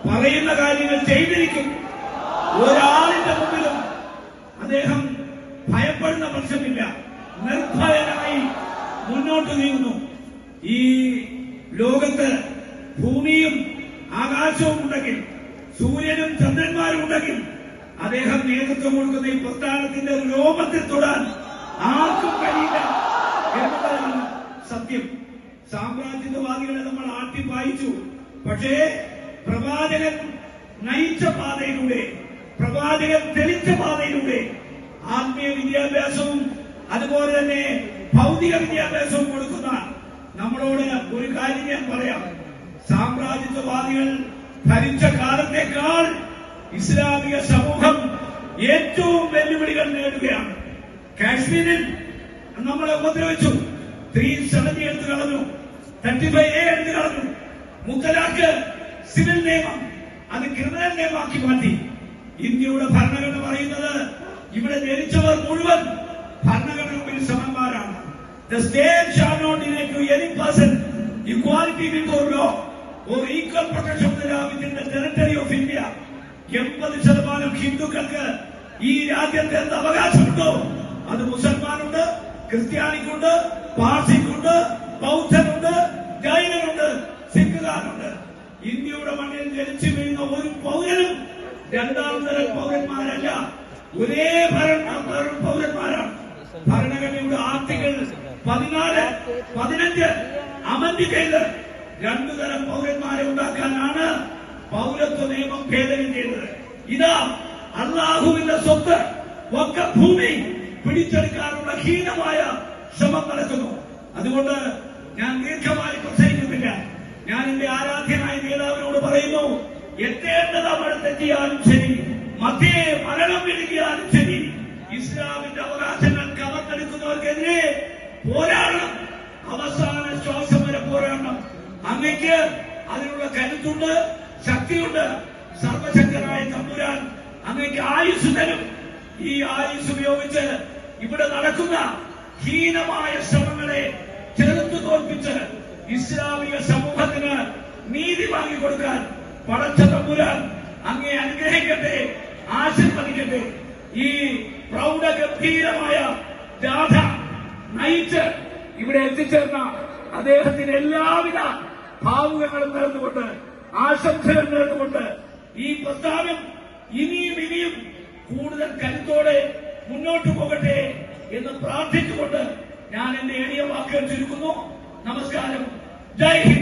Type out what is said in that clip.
പറയുന്ന കാര്യങ്ങൾ ചെയ്തിരിക്കും. ഒരാളിന്റെ മുമ്പിലും അദ്ദേഹം ഭയപ്പെടുന്ന പക്ഷമില്ല. നിർഭയനായി മുന്നോട്ട് നീങ്ങുന്നു. ഈ ലോകത്ത് ഭൂമിയും ആകാശവും ഉണ്ടെങ്കിൽ, സൂര്യനും ചന്ദ്രന്മാരും ഉണ്ടെങ്കിൽ, അദ്ദേഹം നേതൃത്വം കൊടുക്കുന്ന ഈ പ്രസ്ഥാനത്തിന്റെ രോമത്തിൽ തൊടാൻ ആർക്കും കഴിയില്ല എന്നതാണ് സത്യം. സാമ്രാജ്യവാദികളെ നമ്മൾ ആട്ടി വായിച്ചു. പക്ഷേ പ്രവാചകൻ നയിച്ച പാതയിലൂടെ, പ്രവാചകൻ തെളിച്ച പാതയിലൂടെ ആത്മീയ വിദ്യാഭ്യാസവും അതുപോലെ തന്നെ ഭൗതിക വിദ്യാഭ്യാസവും കൊടുക്കുന്ന നമ്മളോട് ഒരു കാര്യം ഞാൻ പറയാം. സാമ്രാജ്യവാദികൾ ഭരിച്ച കാലത്തേക്കാൾ ഇസ്ലാമിക സമൂഹം ഏറ്റവും വെല്ലുവിളികൾ നേടുകയാണ്. കാശ്മീരിൽ നമ്മളെ ഉപദ്രവിച്ചു. 370 എടുത്തു കളഞ്ഞു, 35A എടുത്തു കളഞ്ഞു. മുത്തലാഖ് സിവിൽ നിയമം അത് ക്രിമിനൽ നിയമമാക്കി മാറ്റി. ഇന്ത്യയുടെ ഭരണഘടന പറയുന്നത് ഇവിടെ ജനിച്ചവർ മുഴുവൻ ഭരണഘടന മുമ്പിൽ സമന്മാരാണ്. The state shall not deny to any person equality before law or equal protection of the law within the territory of India. 80% ഹിന്ദുക്കൾക്ക് ഈ രാജ്യത്ത് എന്ത് അവകാശമുണ്ടോ അത് മുസൽമാനുണ്ട്, ക്രിസ്ത്യാനിക്കുണ്ട്, പാർസിക്കുണ്ട്, ബൗദ്ധനുണ്ട്, ജൈനനുണ്ട്, സിഖുകാരുണ്ട്. ഇന്ത്യയുടെ മണ്ണിൽ ജനിച്ചു വീഴുന്ന ഒരു പൗരനും രണ്ടാം തരം പൗരന്മാരല്ല, ഒരേ പൗരന്മാരാണ്. ഭരണഘടനയുടെ ആർട്ടിക്കിൾ 14, 15 അമൻഡ് ചെയ്ത് 2 തരം പൗരന്മാരെ ഉണ്ടാക്കാനാണ് പൗരത്വ നിയമം ഭേദഗതി ചെയ്തത്. ഇതാ അള്ളാഹുവിന്റെ സ്വത്ത് ഒക്കെ ഭൂമി പിടിച്ചെടുക്കാനുള്ള ഹീനമായ ശ്രമം നടക്കുന്നു. അതുകൊണ്ട് ഞാൻ ദീർഘമായി പ്രസംഗിക്കുന്നില്ല. ഞാൻ എന്റെ ആരാധ്യനായ നേതാവിനോട് പറയുന്നു, എത്തേണ്ടത് അവിടെ തെറ്റിയാലും ശരി, മധ്യേ മരണം വിഴുകിയാലും ശരി, ഇസ്ലാമിന്റെ അവകാശങ്ങൾ കവർന്നെടുക്കുന്നവർക്കെതിരെ പോരാടണം. അവസാന ശ്വാസം വരെ പോരാടണം. അങ്ങക്ക് അതിനുള്ള കരുത്തുണ്ട്, ശക്തിയുണ്ട്. സർവശക്തനായ തമ്പുരാൻ അങ്ങക്ക് ആയുസ് തരും. ഈ ആയുസ് ഉപയോഗിച്ച് ഇവിടെ നടക്കുന്ന ഹീനമായ ശ്രമങ്ങളെ ചെറുത്തു തോൽപ്പിച്ച് ഇസ്ലാമിക സമൂഹത്തിന് നീതി വാങ്ങിക്കൊടുക്കാൻ പടച്ച തമ്പുരാൻ അങ്ങേ അനുഗ്രഹിക്കട്ടെ, ആശീർവദിക്കട്ടെ. ഈ പ്രൗഢഗംഭീരമായ ജാഥ നയിച്ച് ഇവിടെ എത്തിച്ചേർന്ന അദ്ദേഹത്തിന് എല്ലാവിധ ഭാവുകങ്ങളും നേർന്നുകൊണ്ട്, ആശംസകൾ നേർന്നുകൊണ്ട് ഈ പ്രസ്ഥാനം ഇനിയും കൂടുതൽ കരുത്തോടെ മുന്നോട്ട് പോകട്ടെ എന്ന് പ്രാർത്ഥിച്ചുകൊണ്ട് ഞാൻ എന്റെ എളിയ വാക്കുകൾ ചുരുക്കുന്നു. നമസ്കാരം. ജയ് ഹിന്ദ്.